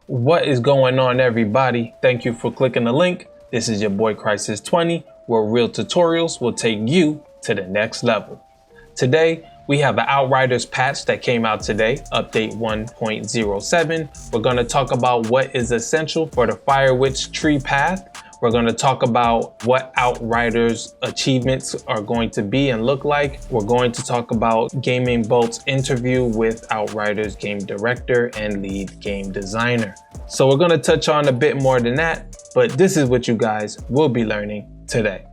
What is going on, everybody? Thank you for clicking the link. This is your boy Crisis 20, where real tutorials will take you to the next level. Today, we have an Outriders patch that came out today, update 1.07. We're going to talk about what is essential for the Fire Witch tree path. We're going to talk about what Outriders achievements are going to be and look like. We're going to talk about Gaming Bolt's interview with Outriders game director and lead game designer. So we're going to touch on a bit more than that, but this is what you guys will be learning today.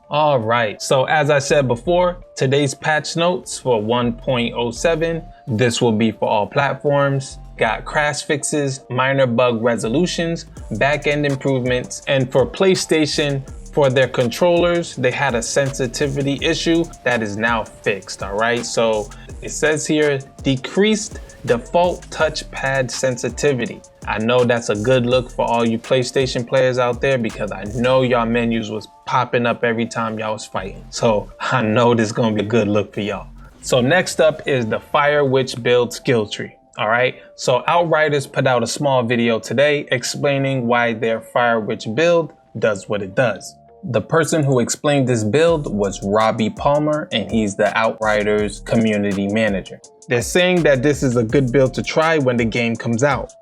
All right, so as I said before, today's patch notes for 1.07, this will be for all platforms, got crash fixes, minor bug resolutions, back-end improvements, and for PlayStation, for their controllers, they had a sensitivity issue that is now fixed, all right? So it says here, decreased default touchpad sensitivity. I know that's a good look for all you PlayStation players out there because I know y'all menus was popping up every time y'all was fighting. So I know this is gonna be a good look for y'all. So next up is the Fire Witch build skill tree. All right, so Outriders put out a small video today explaining why their Fire Witch build does what it does. The person who explained this build was Robbie Palmer, and he's the Outriders community manager. They're saying that this is a good build to try when the game comes out.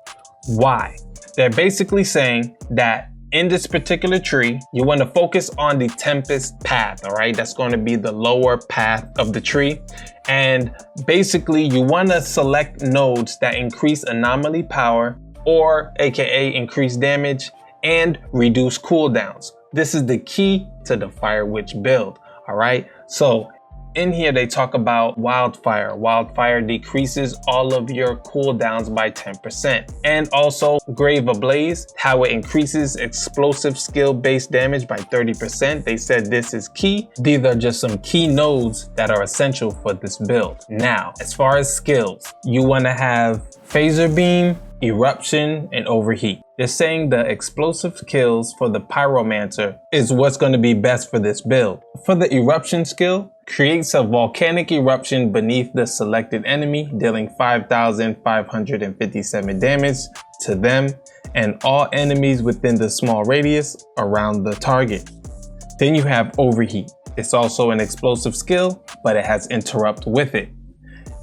Why? They're basically saying that in this particular tree, you want to focus on the Tempest path, all right? That's going to be the lower path of the tree. And basically, you want to select nodes that increase anomaly power, or AKA increase damage, and reduce cooldowns. This is the key to the Fire Witch build, all right? So in here, they talk about Wildfire. Wildfire decreases all of your cooldowns by 10%. And also Grave Ablaze, how it increases explosive skill-based damage by 30%. They said this is key. These are just some key nodes that are essential for this build. Now, as far as skills, you want to have Phaser Beam, Eruption, and Overheat. They're saying the explosive kills for the Pyromancer is what's going to be best for this build. For the Eruption skill, creates a volcanic eruption beneath the selected enemy, dealing 5,557 damage to them and all enemies within the small radius around the target. Then you have Overheat. It's also an explosive skill, but it has interrupt with it.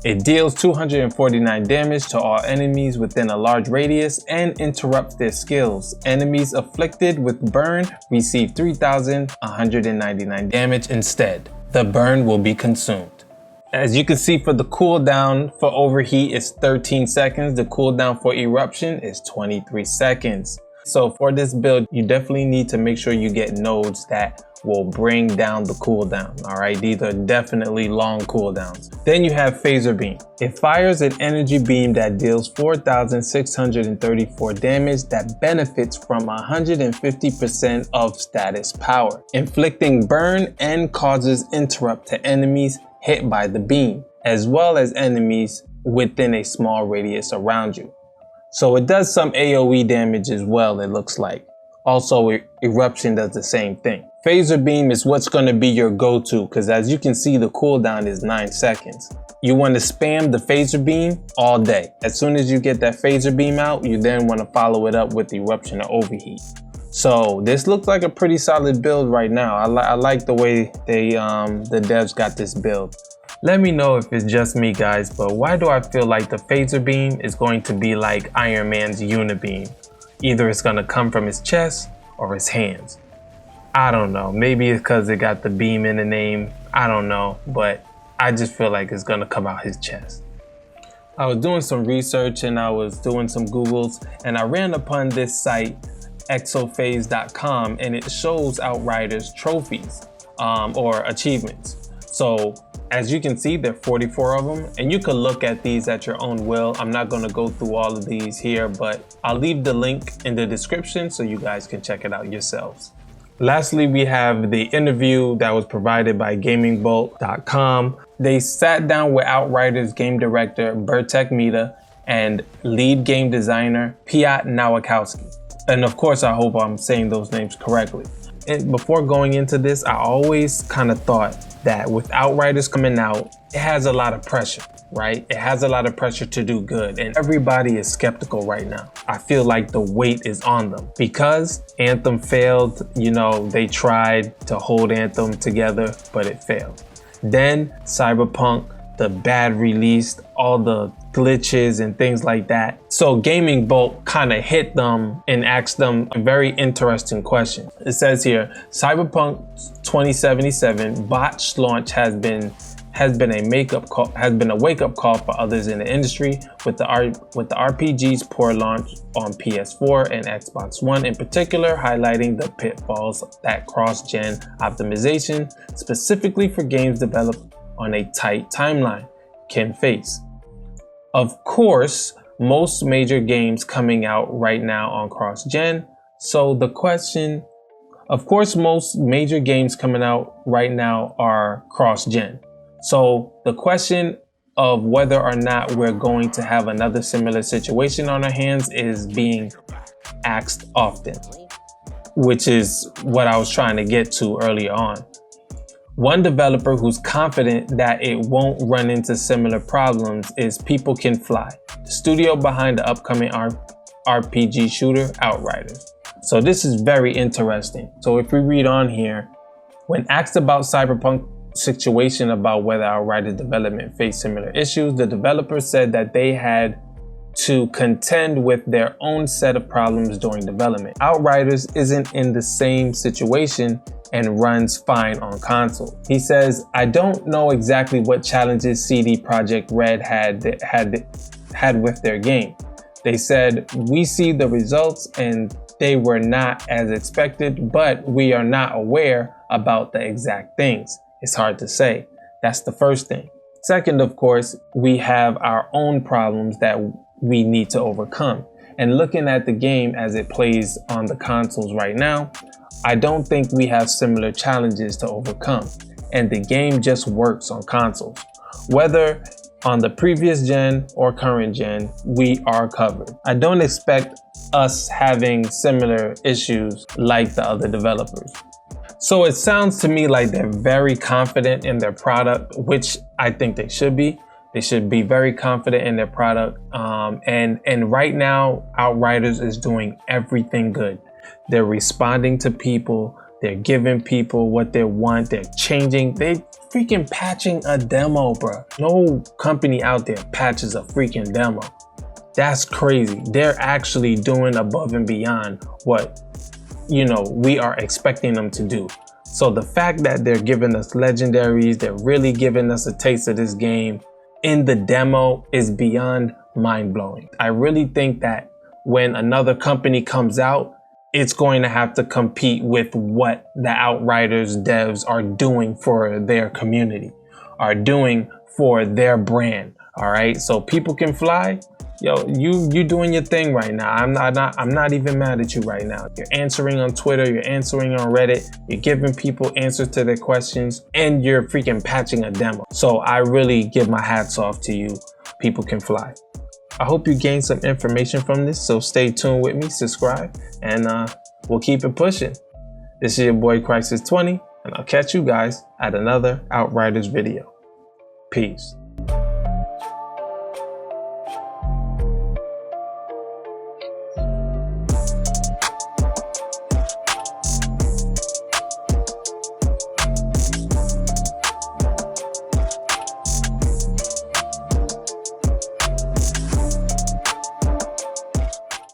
It deals 249 damage to all enemies within a large radius and interrupts their skills. Enemies afflicted with burn receive 3,199 damage instead. The burn will be consumed. As you can see, for the cooldown for Overheat is 13 seconds. The cooldown for Eruption is 23 seconds. So for this build, you definitely need to make sure you get nodes that will bring down the cooldown. All right, these are definitely long cooldowns. Then you have Phaser Beam. It fires an energy beam that deals 4,634 damage that benefits from 150% of status power, inflicting burn and causes interrupt to enemies hit by the beam, as well as enemies within a small radius around you. So it does some AoE damage as well, it looks like. Also, Eruption does the same thing. Phaser Beam is what's going to be your go-to because as you can see, the cooldown is 9 seconds. You want to spam the Phaser Beam all day. As soon as you get that Phaser Beam out, you then want to follow it up with Eruption or Overheat. So this looks like a pretty solid build right now. I like the way the devs got this build. Let me know if it's just me, guys, but why do I feel like the Phaser Beam is going to be like Iron Man's Unibeam? Either it's going to come from his chest or his hands. I don't know. Maybe it's because it got the beam in the name. I don't know, but I just feel like it's going to come out his chest. I was doing some research and I was doing some Googles and I ran upon this site, exophase.com, and it shows Outriders trophies or achievements. So as you can see, there are 44 of them, and you can look at these at your own will. I'm not going to go through all of these here, but I'll leave the link in the description so you guys can check it out yourselves. Lastly, we have the interview that was provided by GamingBolt.com. They sat down with Outriders game director Bartek Mita and lead game designer Piotr Nowakowski. And of course, I hope I'm saying those names correctly. before going into this, I always kind of thought that with Outriders coming out, it has a lot of pressure, right? It has a lot of pressure to do good, and everybody is skeptical right now. I feel like the weight is on them because Anthem failed. You know, they tried to hold Anthem together, but it failed. Then Cyberpunk, the bad release, all the glitches and things like that. So Gaming Bolt kind of hit them and asked them a very interesting question. It says here, Cyberpunk 2077 botched launch has been a wake up call for others in the industry, with the RPG's poor launch on PS4 and Xbox One in particular, highlighting the pitfalls that cross-gen optimization, specifically for games developed on a tight timeline, can face. Of course, most major games coming out right now on cross-gen. So the question, of course, most major games coming out right now are cross-gen. So the question of whether or not we're going to have another similar situation on our hands is being asked often, which is what I was trying to get to earlier on. One developer who's confident that it won't run into similar problems is People Can Fly, the studio behind the upcoming RPG shooter Outriders. So this is very interesting. So if we read on here, when asked about Cyberpunk situation about whether Outriders development faced similar issues, the developer said that they had to contend with their own set of problems during development. Outriders isn't in the same situation and runs fine on console. He says, I don't know exactly what challenges CD Projekt Red had with their game. They said, we see the results and they were not as expected, but we are not aware about the exact things. It's hard to say. That's the first thing. Second, of course, we have our own problems that we need to overcome. And looking at the game as it plays on the consoles right now, I don't think we have similar challenges to overcome. And the game just works on consoles. Whether on the previous gen or current gen, we are covered. I don't expect us having similar issues like the other developers. So it sounds to me like they're very confident in their product, which I think they should be. They should be very confident in their product. And right now, Outriders is doing everything good. They're responding to people. They're giving people what they want. They're changing. They freaking patching a demo, bro. No company out there patches a freaking demo. That's crazy. They're actually doing above and beyond what, you know, we are expecting them to do. So the fact that they're giving us legendaries, they're really giving us a taste of this game in the demo is beyond mind-blowing. I really think that when another company comes out, it's going to have to compete with what the Outriders devs are doing for their community, are doing for their brand. All right, so People Can Fly. Yo, you doing your thing right now. I'm not even mad at you right now. You're answering on Twitter, you're answering on Reddit, you're giving people answers to their questions, and you're freaking patching a demo. So I really give my hats off to you, People Can Fly. I hope you gained some information from this, so stay tuned with me, subscribe, and we'll keep it pushing. This is your boy Crisis 20, and I'll catch you guys at another Outriders video. Peace.